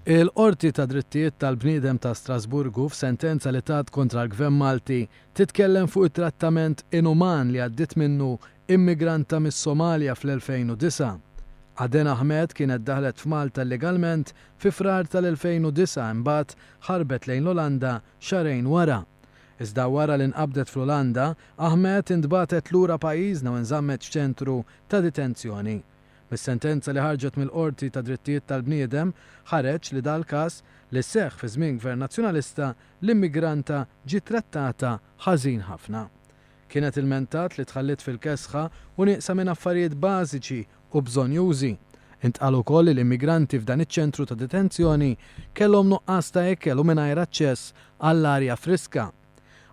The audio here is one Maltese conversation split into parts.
Il-Qorti ta' Drittijiet tal-Bniedem ta' Strasburgu f'sentenza li tat kontra l-Gvern Malti titkellem fuq it-trattament inuman li għaddiet minnu immigranta mis-Somalja fl-2009. Aden Ahmed kienet daħlet f'Malta legalment fi frar tal-2009 imbagħad ħarbet lejn l-Olanda xarejn wara. Iżda wara li nqabdet fl-Olanda, Ahmed intbagħtet lura pajjiżna u nżammet f'ċentru ta' detenzjoni. Mis-sentenza li ħarġet mill-Qorti ta' Drittijiet tal-Bniedem ħareġ li dal-każ li seħħ fi żmien Gvern Nazzjonalista l-immigranta ġiet trattata ħażin ħafna. Kienet ilmentat li tħallit fil-kesħa u nieqsa minn affarijiet bażiċi u bżonjużi. Intqal ukoll li l-immigranti f'dan iċ-ċentru ta' detenzjoni kellhom nuqqas ta' ikel u mingħajr aċċess għall-arja friska.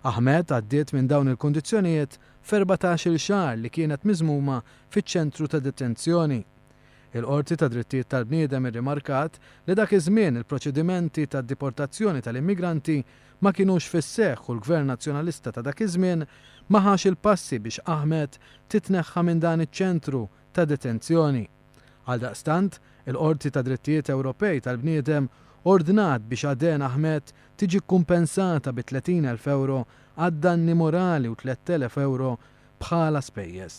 Ahmed għaddiet minn dawn il-kundizzjonijiet f'14-il xahar li kienet miżmuma fiċ-ċentru ta' detenzjoni. Il-Qorti ta' Drittijiet tal-Bniedem irrimarkat li dak iż-żmien il-proċedimenti tad diportazzjoni tal-immigranti ma kinux fis-seħħ u l-Gvern Nazzjonalista ta' dak iż-żmien ma ħax il-passi biex Ahmed titneħħa minn dan iċ-ċentru ta' detenzjoni. Għaldaqstant, il-Qorti ta' Drittijiet Ewropej tal-Bniedem ordnat biex Aden Ahmed tiġi kumpensata bi 30,000 euro għad-danni morali u 3,000 euro bħala spejjeż.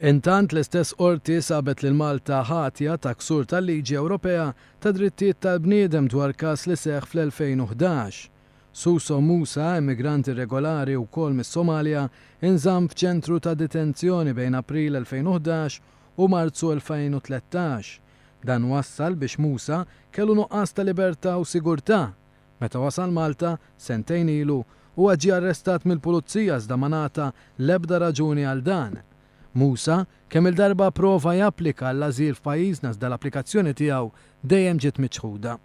Intant l-istess qorti sabet lil Malta ħatja ta' ksur tal-liġi Ewropea ta' drittijiet tal-bniedem dwar każ li seħħ fl-2011. Suso Musa, immigranti regolari wkoll mis-Somalja, inżamm f'ċentru ta' detenzjoni bejn April 2011 u Marzu 2013. Dan wassal biex Musa kellu nuqqas ta' libertà u sigurtà. Meta wasal Malta, sentejn ilu, huwa ġie arrestat mill-pulizija iżda ma ngħata l-ebda raġuni għal dan. Musa kemm il-darba prova japplika l-ażil f'pajjiżna iżda l-applikazzjoni tiegħu dejjem ġiet miċħuda.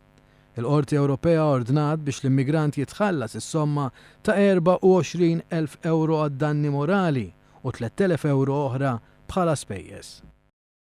Il-Qorti Ewropea ordnat biex l-immigrant jitħallas is-somma ta' 24,000 euro għad-danni morali u 3,000 euro oħra bħala spejjeż.